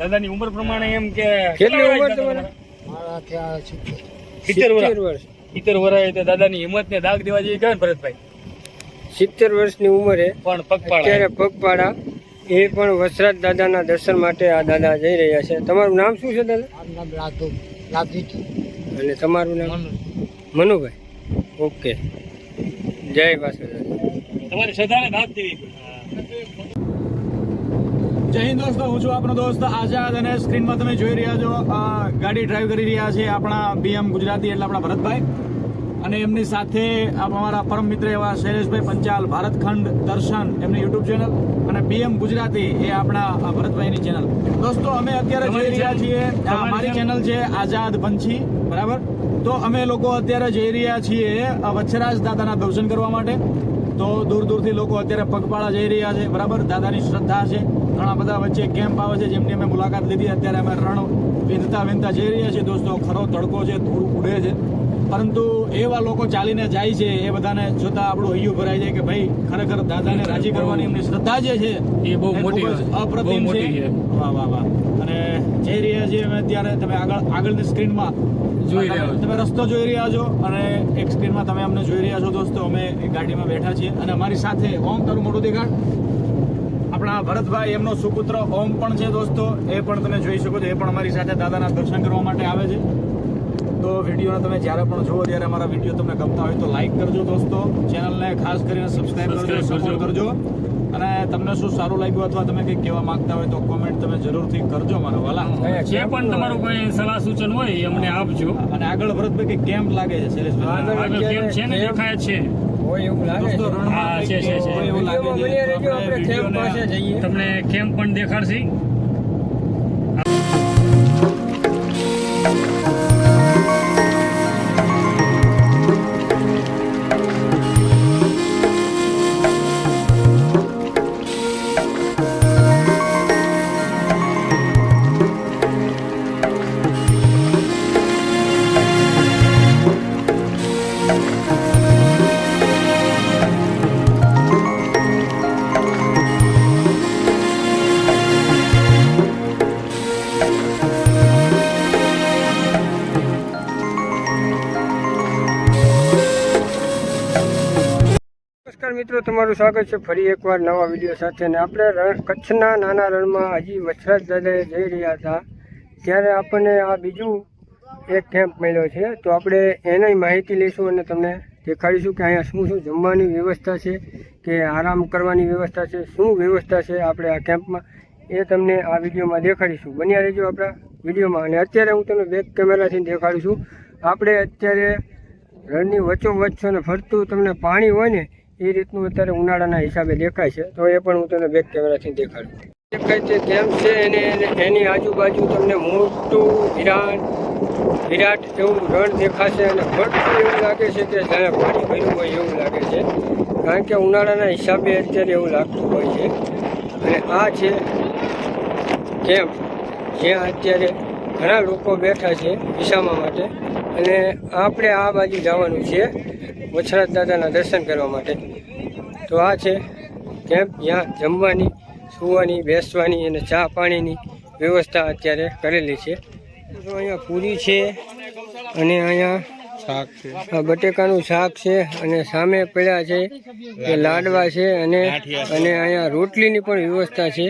દાદાની ઉંમર પ્રમાણે એમ કે કેટલી ઉંમર તમારે? 70 વર્ષ. 70 વર્ષ. દાદાની હિંમત ને દાગ દેવા જેવી કહેવાય ને ભરતભાઈ. 70 વર્ષની ઉંમરે પણ પગપાળા અત્યારે પગપાળા એ પણ વસરાજ દાદાના દર્શન માટે આ દાદા જઈ રહ્યા છે. તમારું નામ શું છે દાદા? અને તમારું નામ? મનુભાઈ. ઓકે, જય વાસુ દાદા. તમારી શ્રદ્ધાને દાગ દેવી. જય હિન્દ દોસ્તો, હું છું આપણો દોસ્ત આઝાદ અને સ્ક્રીનમાં તમે જોઈ રહ્યા છો ગાડી ડ્રાઈવ કરી રહ્યા છે આપણા બીએમ ગુજરાતી એટલે આપણા ભરતભાઈ અને એમની સાથે અમારા પરમ મિત્ર એવા શૈલેષભાઈ પંચાલ, ભારતખંડ દર્શન એમની યુટ્યુબ ચેનલ અને બીએમ ગુજરાતી એ આપણા ભરતભાઈની ચેનલ. દોસ્તો અમે અત્યારે જોઈ રહ્યા છીએ, મારી ચેનલ છે આઝાદ પંછી, બરાબર. તો અમે લોકો અત્યારે જઈ રહ્યા છીએ વચ્છરાજ દાદાના દર્શન કરવા માટે. તો દૂર દૂરથી લોકો અત્યારે પગપાળા જઈ રહ્યા છે, બરાબર. દાદાની શ્રદ્ધા છે. ઘણા બધા વચ્ચે કેમ્પ આવે છે જેમની અમે મુલાકાત લીધી. અત્યારે અમે રણ વિંધતા જઈ રહ્યા છીએ દોસ્તો. ખરો તડકો છે, ધૂળ ઉડે છે, પરંતુ એવા લોકો ચાલીને જાય છે એ બધાને જોતા આપણું હૈયું ભરાઈ જાય કે ભાઈ ખરેખર દાદાને રાજી કરવાની એમની શ્રદ્ધા જે છે એ બહુ મોટી અપ્રતિમ છે. વાહ વાહ વાહ. અને જઈ રહ્યા છીએ અમે અત્યારે. તમે આગળની સ્ક્રીનમાં જોઈ રહ્યા છો, તમે રસ્તો જોઈ રહ્યા છો અને એક સ્ક્રીનમાં તમે અમને જોઈ રહ્યા છો દોસ્તો. અમે એક ગાડીમાં બેઠા છીએ અને અમારી સાથે ઓમ, તારું મોટું દેખાડ, આપણા ભરતભાઈ એમનો સુપુત્ર ઓમ પણ છે દોસ્તો. એ પણ તમે જોઈ શકો છો, એ પણ અમારી સાથે દાદાના દર્શન કરવા માટે આવે છે. તો વિડીયોને તમે જ્યારે પણ જુઓ ત્યારે અમારા વિડીયો તમને ગમતા હોય તો લાઈક કરજો દોસ્તો. ચેનલને ખાસ કરીને સબસ્ક્રાઈબ કરજો, સપોર્ટ કરજો. અને તમને શું સારું લાગ્યું અથવા તમે કંઈક કહેવા માંગતા હોય તો કોમેન્ટ તમે જરૂરથી કરજો મારા વાલા. જે પણ તમારું કોઈ સલાહ સૂચન હોય એ અમને આપજો. અને આગળ ભરતભાઈ કંઈક કેમ્પ લાગે છે શૈલેષભાઈ? આગળ કેમ્પ છે ને, દેખાય છે એવું લાગે દોસ્તો. હા, છે. એવું લાગે છે. આપણે કેમ્પ પાસે જઈએ. તમને કેમ્પ પણ દેખાડશે. નમસ્કાર મિત્રો, તમારું સ્વાગત છે ફરી એકવાર નવા વિડીયો સાથે. ને આપણે કચ્છના નાના રણમાં હજી વછરાજ દાદાએ જઈ રહ્યા હતા ત્યારે આપણને આ બીજું એક કેમ્પ મળ્યો છે. તો આપણે એની માહિતી લઈશું અને તમને દેખાડીશું કે અહીંયા શું શું જમવાની વ્યવસ્થા છે કે આરામ કરવાની વ્યવસ્થા છે, શું વ્યવસ્થા છે આપણે આ કેમ્પમાં, એ તમને આ વિડીયોમાં દેખાડીશું. બન્યા રહેજો આપણા વિડીયોમાં. અને અત્યારે હું તમને બેક કેમેરાથી દેખાડીશું. આપણે અત્યારે રણની વચ્ચોવચ્ચ છે ને ફરતું તમને પાણી હોય ને એ રીતનું અત્યારે ઉનાળાના હિસાબે દેખાય છે. તો એ પણ હું તમને બેક કેમેરાથી દેખાડું. દેખાય છે કેમ્પ છે એને એની આજુબાજુ તમને મોટું વિરાટ એવું રણ દેખાશે અને ફરતું એવું લાગે છે કે જાણે પાણી ભર્યું હોય એવું લાગે છે, કારણ કે ઉનાળાના હિસાબે અત્યારે એવું લાગતું હોય છે. અને આ છે કેમ્પ જ્યાં અત્યારે ઘણા લોકો બેઠા છે વિસામા માટે. અને આપણે આ બાજુ જવાનું છે વછરાજ દાદાના દર્શન કરવા માટે. તો આ છે કેમ્પ, જ્યાં જમવાની, સૂવાની, બેસવાની અને ચા પાણીની વ્યવસ્થા અત્યારે કરેલી છે. તો અહીંયા પૂરી છે અને અહીંયા શાક છે, બટેકાનું શાક છે અને સામે પડ્યા છે એ લાડવા છે અને અહીંયા રોટલીની પણ વ્યવસ્થા છે.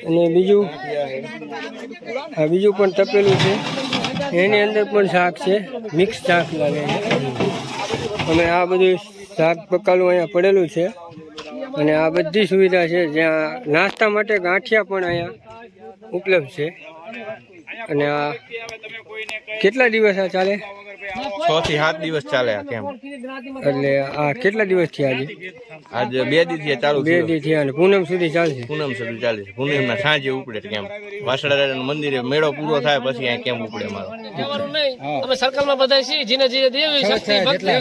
અને બીજું પણ તપેલું છે, એની અંદર પણ શાક છે, મિક્સ શાક લાગે છે. અને આ બધું શાક પકાલું અહીંયા પડેલું છે અને આ બધી સુવિધા છે. જ્યાં નાસ્તા માટે ગાંઠિયા પણ અહીંયા ઉપલબ્ધ છે. અને આ કેટલા દિવસ આ ચાલે? 6 થી 7 દિવસ ચાલે આ કેમ્પ. એટલે આ કેટલા દિવસ થયા આજે 2 દિવસ ચાલુ 2 દિવસ થયા અને પૂનમ સુધી ચાલશે. પૂનમ સુધી ચાલે છે. પૂનમના સાંજે ઉપડે કેમ્પ. વાસણા મંદિરે મેળો પૂરો થાય પછી આ કેમ્પ ઉપડે અમારો. અમે સર્કલમાં બધા છીએ, જેને જે દેવી શક્તિ ભક્તિ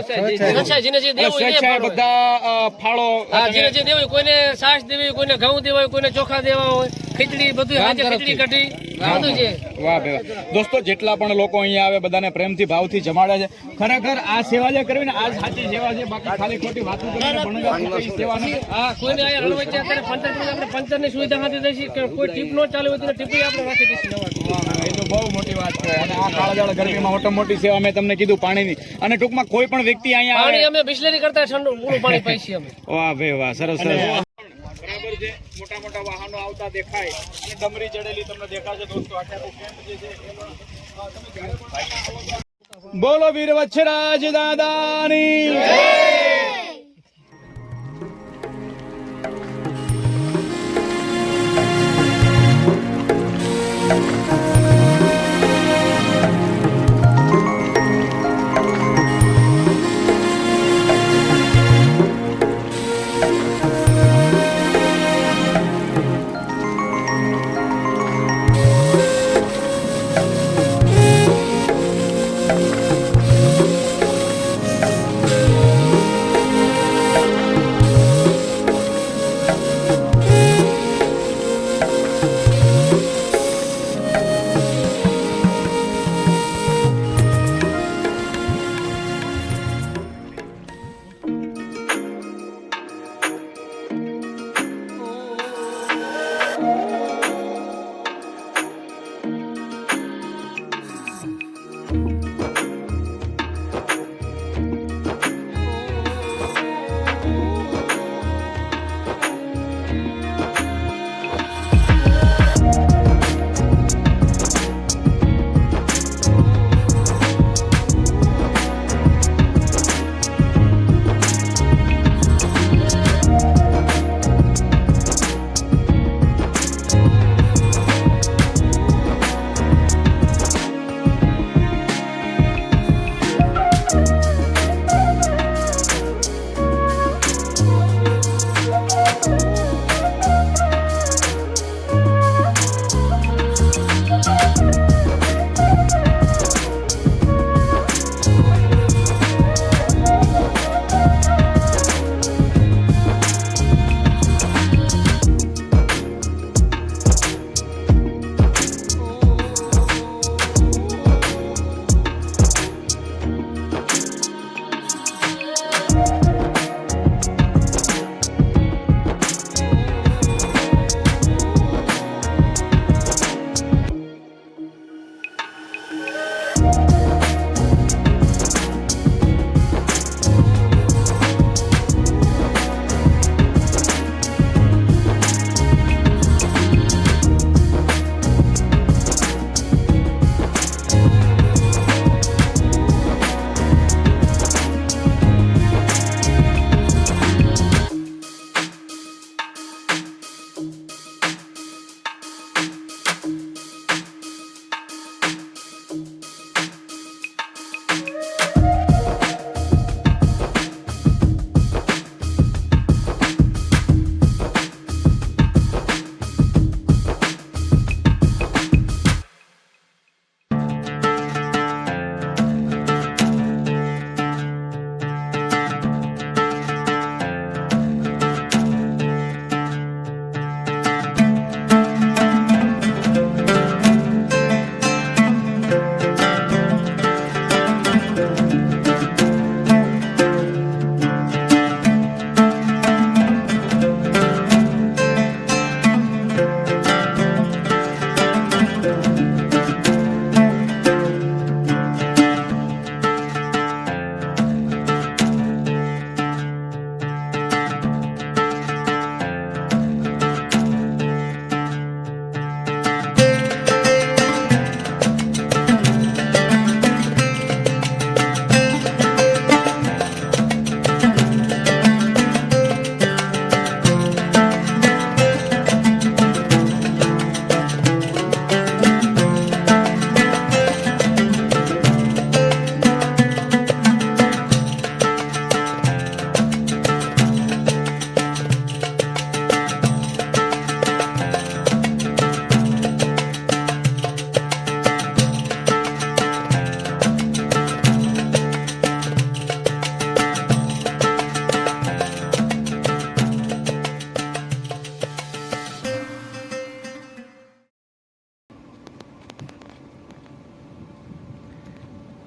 જેને જે દેવું એ બધા ફાળો, જેને જે દેવું, કોઈને સાસ દેવી, કોઈને ઘઉં દેવા હોય, કોઈને ચોખા દેવા હોય, ખીચડી બધું આજે ખીચડી કઢી બધું છે. વાહ ભાઈ વાહ. દોસ્તો જેટલા પણ લોકો અહીંયા આવે બધાને પ્રેમથી ભાવથી જમાડે છે. ખરેખર આ સેવા જે કરવી ને આ જ સાચી સેવા છે. બાકી ખાલી ખોટી વાતો કરીને ભણવા એ સેવા નથી. હા કોઈને અહીંયા રણવચ્ચે અત્યારે પંચર કરી આપણે પંચરની સુવિધા હાથી દઈશું કે કોઈ ટીપ નો ચાલે હોય તો ટીપી આપણે રાખી દઈશું નવા. એ તો બહુ મોટી વાત છે. અને આ કાળજાળ ગરમીમાં મોટી મોટી સેવા મેં તમને કીધું પાણીની. અને ટૂંકમાં કોઈ પણ વ્યક્તિ અહીંયા પાણી આવે. અમે બિસ્લેરી કરતા ઠંડુ ઊંડું પાણી પાઈ છીએ અમે. વાહ ભાઈ વાહ, સરસ સરસ. બરાબર છે. મોટા મોટા વાહનો આવતા દેખાય અને ડમરી ચડેલી તમને દેખાશે દોસ્તો. આખો કેમ્પ જે છે એ પણ તમે જ્યારે પણ બોલો વીર વચ્છરાજ દાદાની જય.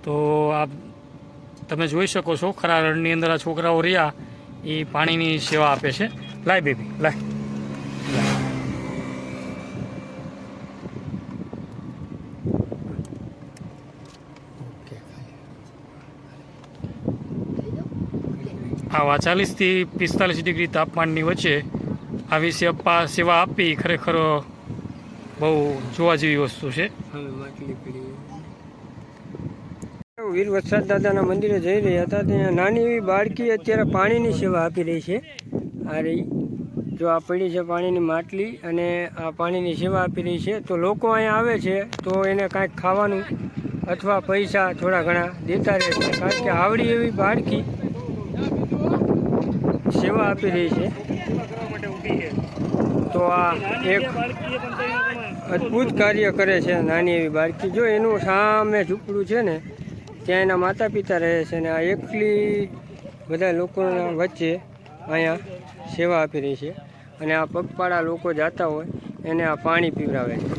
તો આપ તમે જોઈ શકો છો ખરા રણની અંદર આ છોકરાઓ રહ્યા એ પાણીની સેવા આપે છે. લાય બેબી લાય. આવા 40 થી 45 ડિગ્રી તાપમાનની વચ્ચે આવી સેવા આપવી ખરેખર બહુ જોવા જેવી વસ્તુ છે. વીર વત્સરાજ દાદાના મંદિરે જઈ રહ્યા હતા ત્યાં નાની એવી બાળકી અત્યારે પાણીની સેવા આપી રહી છે. આ રહી જો આ પડી છે પાણીની માટલી અને આ પાણીની સેવા આપી રહી છે. તો લોકો અહીંયા આવે છે તો એને કાંઈક ખાવાનું અથવા પૈસા થોડા ઘણા દેતા રહે છે, કારણ કે આવડી એવી બાળકી સેવા આપી રહી છે. તો આ એક અદ્ભુત કાર્ય કરે છે નાની એવી બાળકી. જો એનું સામે ઝૂંપડું છે ને ત્યાં એના માતા પિતા રહે છે ને આ એકલી બધા લોકોના વચ્ચે અહીંયા સેવા આપી રહી છે. અને આ પગપાળા લોકો જતા હોય એને આ પાણી પીવડાવે છે.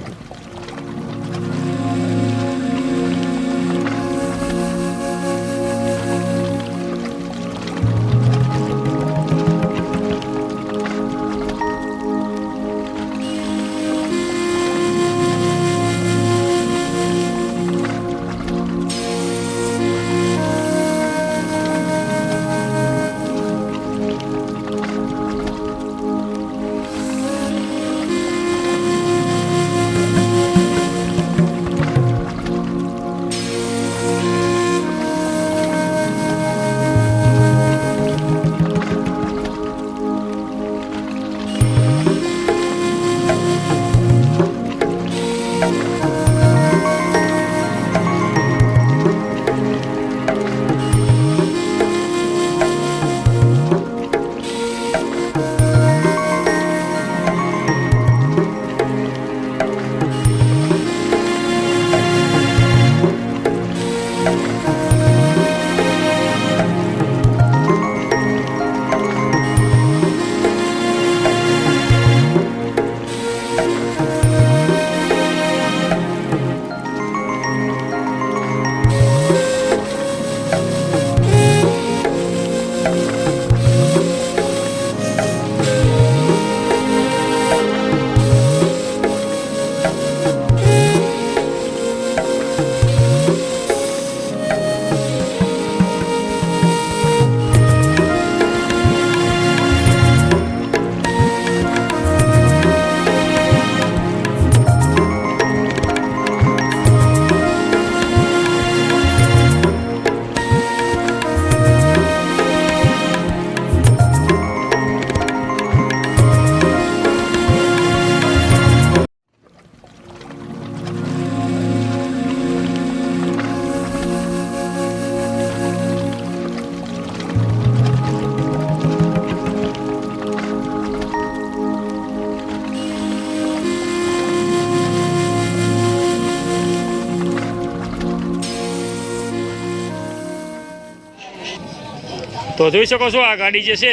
તો જોઈ શકો છો આ ગાડી જે છે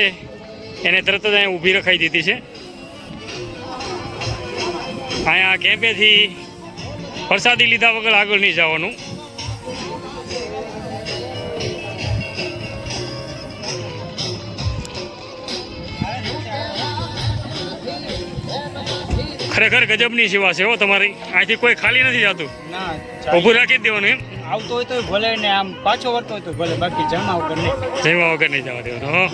એને તરત જ અહીંયા ઊભી રખાઈ દીધી છે. અહીંયા કેમ્પેથી પ્રસાદી લીધા વગર આગળ નહીં જવાનું. ખરેખર ગજબની સેવા છે હો તમારી. અહીંથી કોઈ ખાલી નથી જતું, ઊભું રાખી જ દેવાનું. એમ આવતો હોય તો ભલે ને આમ પાછો વળતો હોય તો ભલે, બાકી જમા વગર નહીં જમા વગર નહીં જવા દેવાનું.